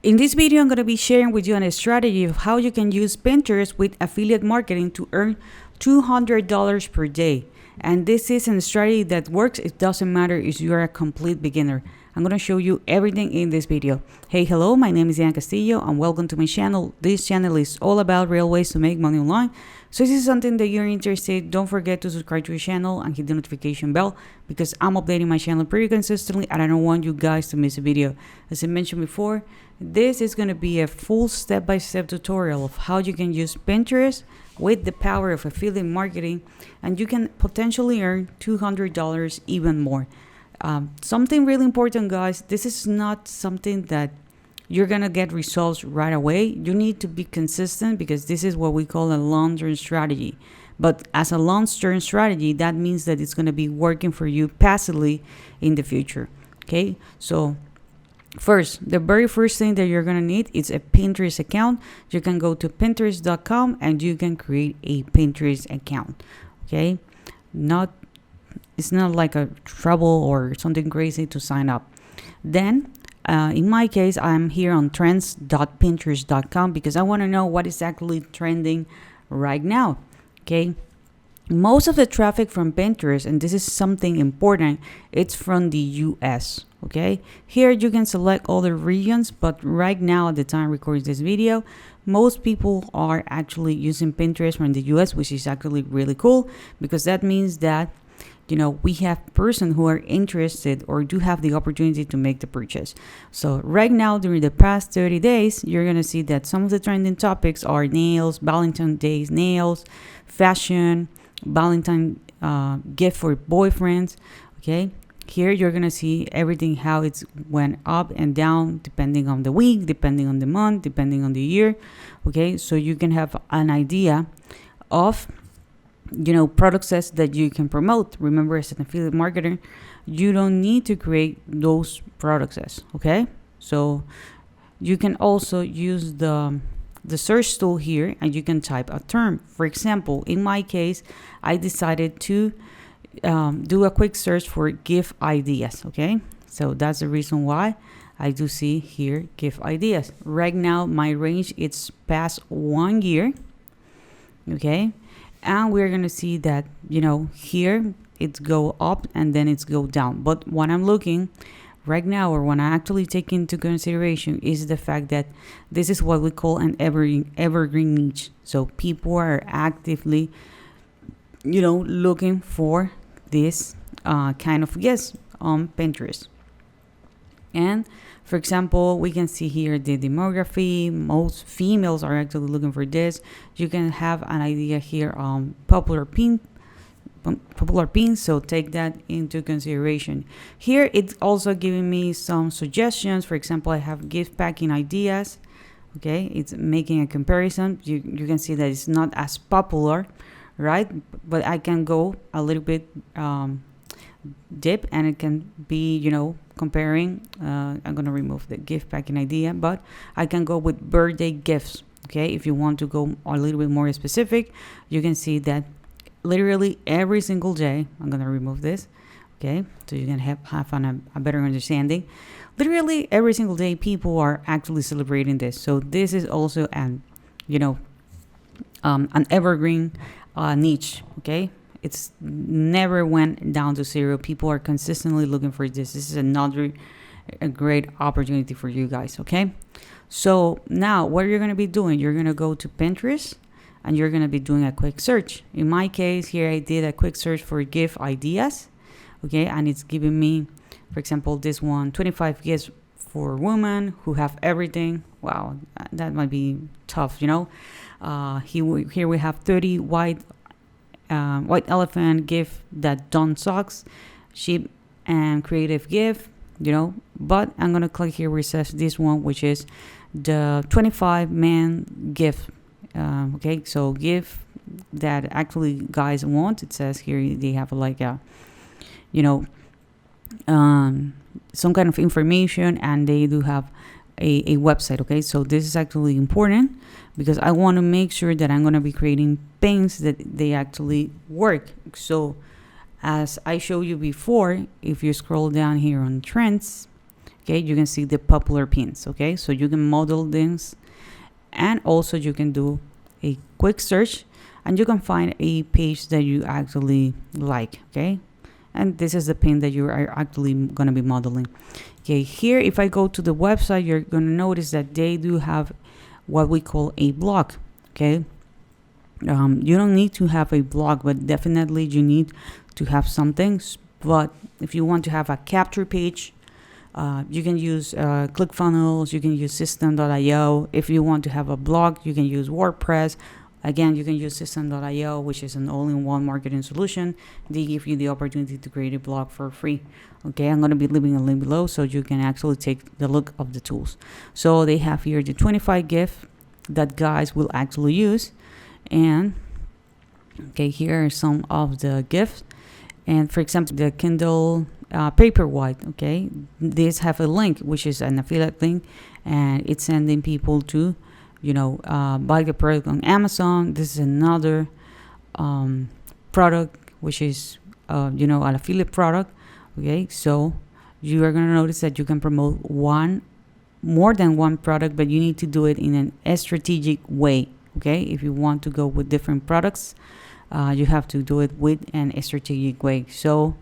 In this video, I'm going to be sharing with you a strategy of how you can use Pinterest with affiliate marketing to earn $200 per day. And this is a strategy that works. It doesn't matter if you're a complete beginner. I'm going to show you everything in this video. Hey, hello, my name is Diana Castillo and welcome to my channel. This channel is all about real ways to make money online. So if this is something that you're interested in, don't forget to subscribe to the channel and hit the notification bell because I'm updating my channel pretty consistently and I don't want you guys to miss a video. As I mentioned before, this is going to be a full step-by-step tutorial of how you can use Pinterest with the power of affiliate marketing and you can potentially earn $200 even more. Something really important, guys, this is not something that you're gonna get results right away. You need to be consistent because this is what we call a long-term strategy. But as a long-term strategy, that means that it's gonna be working for you passively in the future. Okay, so the very first thing that you're gonna need is a Pinterest account. You can go to pinterest.com and you can create a Pinterest account. Okay, it's not like a trouble or something crazy to sign up. Then in my case, I'm here on trends.pinterest.com because I want to know what is actually trending right now. Okay, most of the traffic from Pinterest, and this is something important, it's from the US. Okay, here you can select other regions, but right now at the time I record this video, most people are actually using Pinterest from the US, which is actually really cool because that means that we have persons who are interested or do have the opportunity to make the purchase. So right now, during the past 30 days, you're going to see that some of the trending topics are nails, Valentine's Day nails, fashion, Valentine gift for boyfriends. Okay, here you're going to see everything, how it's went up and down depending on the week, depending on the month, depending on the year. Okay, so you can have an idea of product sets that you can promote. Remember, as an affiliate marketer, you don't need to create those product sets. Okay, so you can also use the search tool here and you can type a term. For example, in my case, I decided to do a quick search for gift ideas. Okay, so that's the reason why I do see here gift ideas. Right now my range is past 1 year. Okay, and we're going to see that, here it's go up and then it's go down. But what I'm looking right now, or what I actually take into consideration, is the fact that this is what we call an evergreen niche. So people are actively, looking for this kind of guests on Pinterest. And for example, we can see here the demography. Most females are actually looking for this. You can have an idea here on popular pins, so take that into consideration. Here it's also giving me some suggestions. For example, I have gift packing ideas. Okay, it's making a comparison. You can see that it's not as popular, right? But I can go a little bit deep and it can be, comparing. I'm going to remove the gift packing idea, but I can go with birthday gifts. Okay, if you want to go a little bit more specific, you can see that literally every single day, I'm going to remove this. Okay, so you can have a better understanding. Literally every single day, people are actually celebrating this. So this is also an evergreen niche. Okay, it's never went down to zero. People are consistently looking for this. This is a great opportunity for you guys. Okay, so now what you're going to be doing, you're going to go to Pinterest and you're going to be doing a quick search. In my case here, I did a quick search for gift ideas. Okay, and it's giving me, for example, this one, 25 gifts for women who have everything. Wow, that might be tough, Here we have 30 white elephant gift that don't sucks, cheap and creative gift, but I'm gonna click here where it says this one, which is the 25 man gift. Okay, so gift that actually guys want. It says here they have like a some kind of information and they do have a website. Okay, so this is actually important because I want to make sure that I'm going to be creating things that they actually work. So as I showed you before, if you scroll down here on trends, Okay, you can see the popular pins. Okay, so you can model things, and also you can do a quick search, and you can find a page that you actually like. Okay, and this is the pin that you are actually going to be modeling. Okay, here if I go to the website, you're going to notice that they do have what we call a blog. Okay, you don't need to have a blog, but definitely you need to have something. But if you want to have a capture page, you can use ClickFunnels, you can use System.io. If you want to have a blog, you can use WordPress. Again, you can use System.io, which is an all-in-one marketing solution. They give you the opportunity to create a blog for free. Okay, I'm going to be leaving a link below so you can actually take the look of the tools. So they have here the 25 GIF that guys will actually use. And okay, here are some of the GIFs. And for example, the Kindle Paperwhite, okay, these have a link, which is an affiliate link, and it's sending people to, buy the product on Amazon. This is another product, which is, an affiliate product. Okay, so you are going to notice that you can promote more than one product, but you need to do it in a strategic way. Okay, if you want to go with different products, you have to do it with a strategic way. So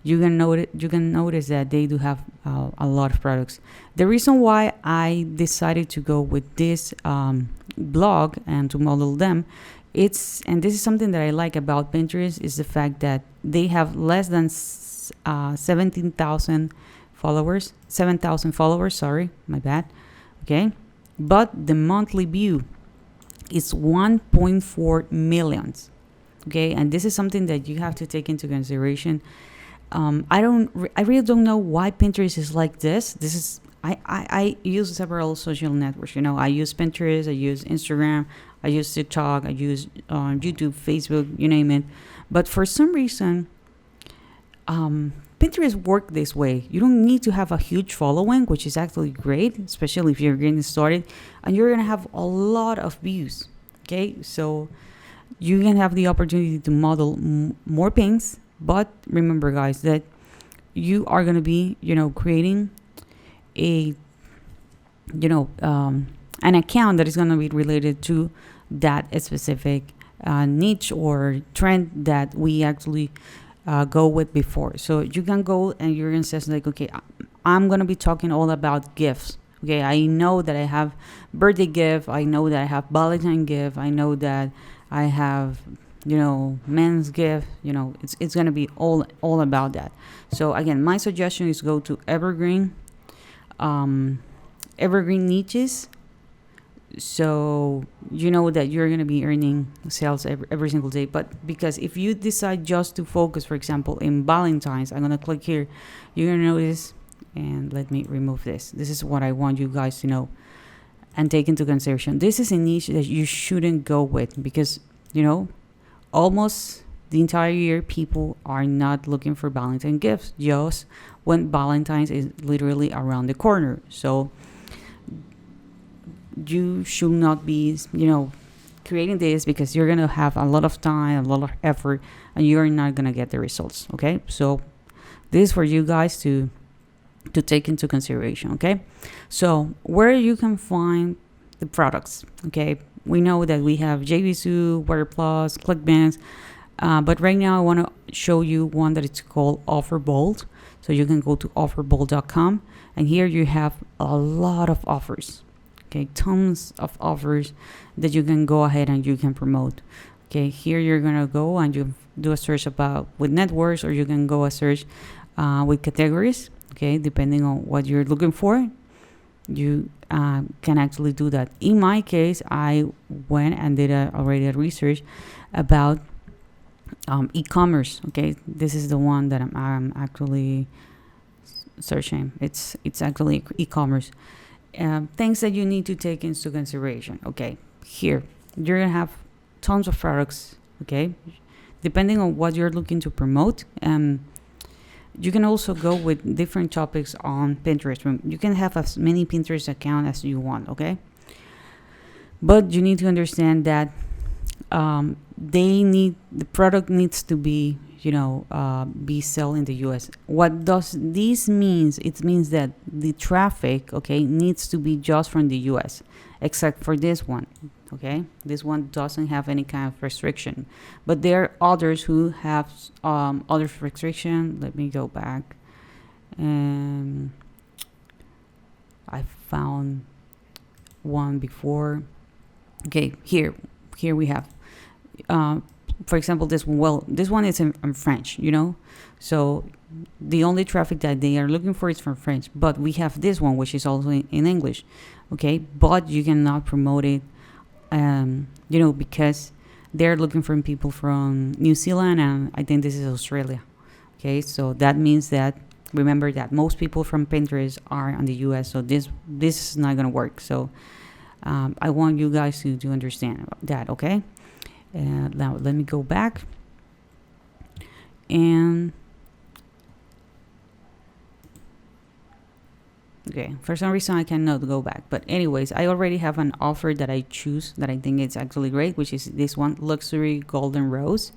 you can notice that they do have a lot of products. The reason why I decided to go with this blog and to model them, and this is something that I like about Pinterest, is the fact that they have less than 7,000 followers. Sorry, my bad. Okay, but the monthly view is 1.4 million. Okay, and this is something that you have to take into consideration. I really don't know why Pinterest is like this. I use several social networks. I use Pinterest, I use Instagram, I use TikTok, I use YouTube, Facebook, you name it. But for some reason, Pinterest work this way. You don't need to have a huge following, which is actually great, especially if you're getting started, and you're gonna have a lot of views. Okay, so you can have the opportunity to model more pins. But remember, guys, that you are going to be, creating a, an account that is going to be related to that specific niche or trend that we actually go with before. So you can go and you're going to say like, okay, I'm going to be talking all about gifts. Okay, I know that I have birthday gift. I know that I have Valentine gift. I know that I have men's gift. It's going to be all about that. So again, my suggestion is go to evergreen niches, so you know that you're going to be earning sales every single day. But because if you decide just to focus, for example, in Valentine's, I'm going to click here, you're going to notice, and let me remove this is what I want you guys to know and take into consideration. This is a niche that you shouldn't go with, because almost the entire year people are not looking for Valentine gifts, just when Valentine's is literally around the corner. So you should not be creating this, because you're gonna have a lot of time, a lot of effort, and you're not gonna get the results. Okay, so this is for you guys to take into consideration. Okay, so where you can find the products. Okay, we know that we have JVZoo, Water Plus, ClickBank, but right now I want to show you one that is called OfferBolt. So you can go to offerbolt.com, and here you have a lot of offers. Okay, tons of offers that you can go ahead and you can promote. Okay, here you're gonna go and you do a search with networks, or you can go a search with categories. Okay, depending on what you're looking for, you can actually do that. In my case, I went and did already a research about e-commerce. Okay, this is the one that I'm actually searching. It's actually e-commerce. Things that you need to take into consideration. Okay, here you're gonna have tons of products. Okay, depending on what you're looking to promote. You can also go with different topics on Pinterest. You can have as many Pinterest accounts as you want. Okay, but you need to understand that the product needs to be be sold in the US. What does this means? It means that the traffic, okay, needs to be just from the US, except for this one. Okay, this one doesn't have any kind of restriction, but there are others who have other restriction. Let me go back, and I found one before. Okay, here we have, for example, this one. Well, this one is in French, so the only traffic that they are looking for is from French. But we have this one, which is also in English. Okay, but you cannot promote it, because they're looking for people from New Zealand, and I think this is Australia. Okay, so that means that, remember that most people from Pinterest are on the US, so this is not gonna work. So I want you guys to understand that. Okay, now let me go back, and okay, for some reason I cannot go back, but anyways, I already have an offer that I choose that I think it's actually great, which is this one, luxury golden rose.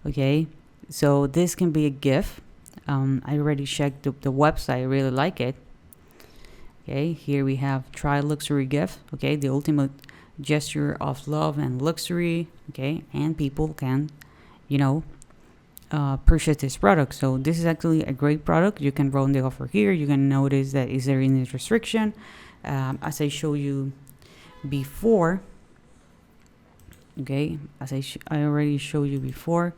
Okay, so this can be a gift. I already checked the website. I really like it. Okay, here we have try luxury gift. Okay, the ultimate gesture of love and luxury. Okay, and people can purchase this product. So this is actually a great product. You can run the offer here. You can notice that is there any restriction, as I show you before. Okay, as I already showed you before.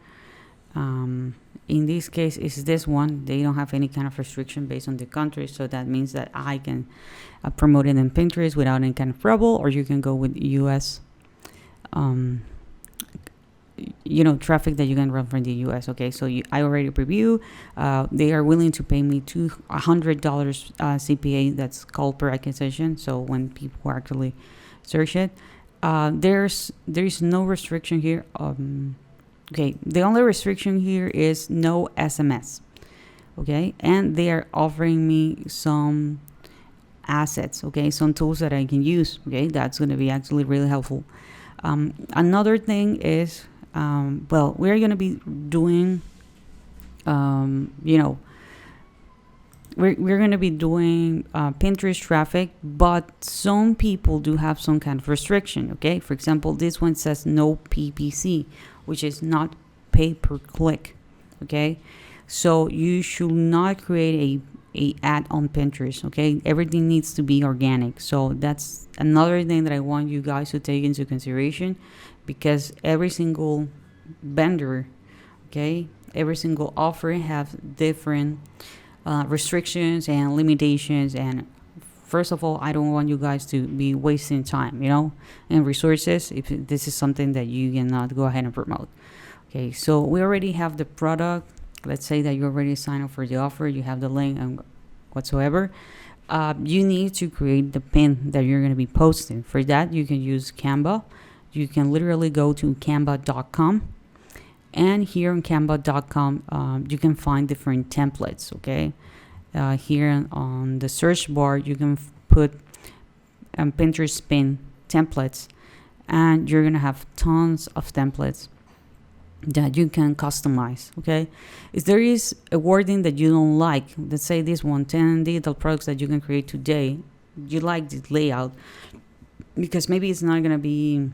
In this case, is this one. They don't have any kind of restriction based on the country, so that means that I can promote it in Pinterest without any kind of trouble, or you can go with US traffic that you can run from the US. Okay, so I already preview. They are willing to pay me $100 CPA. That's called per acquisition. So when people actually search it, there is no restriction here. Okay, the only restriction here is no SMS. Okay, and they are offering me some assets. Okay, some tools that I can use. Okay, that's going to be actually really helpful. Another thing is, we're going to be doing, we're going to be doing Pinterest traffic, but some people do have some kind of restriction. Okay, for example, this one says no PPC, which is not pay per click. Okay, so you should not create a ad on Pinterest. Okay, everything needs to be organic. So that's another thing that I want you guys to take into consideration, because every single vendor, okay, every single offer have different restrictions and limitations. And first of all, I don't want you guys to be wasting time, and resources if this is something that you cannot go ahead and promote. Okay, so we already have the product. Let's say that you already signed up for the offer, you have the link and whatsoever. You need to create the pin that you're going to be posting. For that, you can use Canva. You can literally go to canva.com, and here on canva.com, you can find different templates. Okay, here on the search bar, you can put Pinterest pin templates, and you're going to have tons of templates that you can customize. Okay, if there is a wording that you don't like, let's say this one, 10 digital products that you can create today, you like the layout because maybe it's not going to be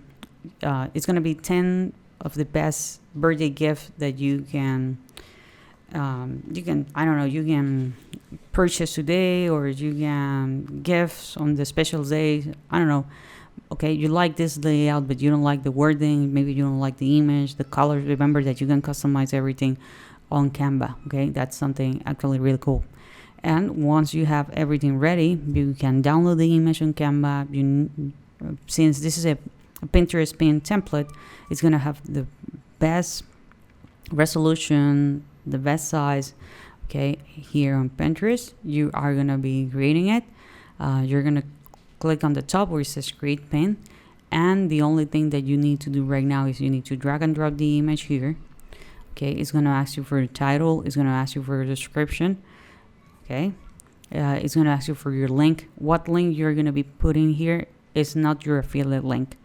it's going to be 10 of the best birthday gift that you can I don't know, you can purchase today, or you can gifts on the special day, I don't know. Okay, you like this layout, but you don't like the wording. Maybe you don't like the image, the colors. Remember that you can customize everything on Canva. Okay, that's something actually really cool. And once you have everything ready, you can download the image on Canva. Since this is a Pinterest pin template, it's gonna have the best resolution, the best size. Okay, here on Pinterest, you are gonna be creating it. You're gonna click on the top where it says create pin, and the only thing that you need to do right now is you need to drag and drop the image here. Okay, it's going to ask you for the title, it's going to ask you for a description. Okay, it's going to ask you for your link. What link you're going to be putting here is not your affiliate link,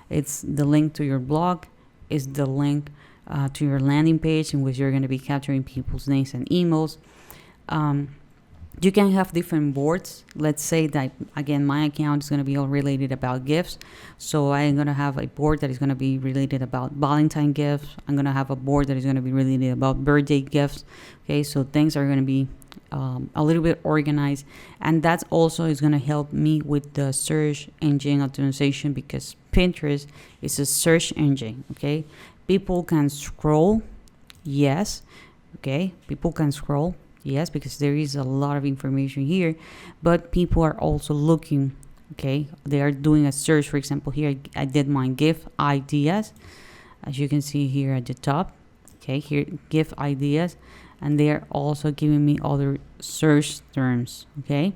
it's the link to your blog, is the link to your landing page in which you're going to be capturing people's names and emails. You can have different boards. Let's say that, again, my account is going to be all related about gifts. So I'm going to have a board that is going to be related about Valentine gifts. I'm going to have a board that is going to be related about birthday gifts. Okay, so things are going to be a little bit organized. And that also is going to help me with the search engine optimization, because Pinterest is a search engine. Okay, people can scroll. Yes. Okay, people can scroll. Yes, because there is a lot of information here, but people are also looking. Okay, they are doing a search. For example, here I did my gift ideas, as you can see here at the top. Okay, here gift ideas, and they are also giving me other search terms. Okay,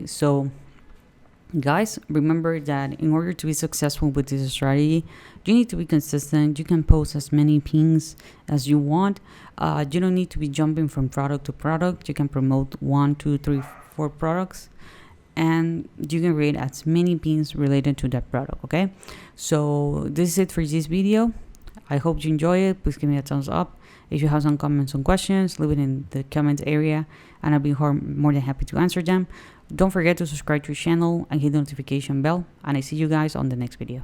so guys, remember that in order to be successful with this strategy, you need to be consistent. You can post as many pins as you want. You don't need to be jumping from product to product. You can promote 1, 2, 3, 4 products, and you can create as many pins related to that product. Okay, so this is it for this video. I hope you enjoy it. Please give me a thumbs up. If you have some comments or questions, leave it in the comments area, and I'll be more than happy to answer them. Don't forget to subscribe to the channel and hit the notification bell, and I see you guys on the next video.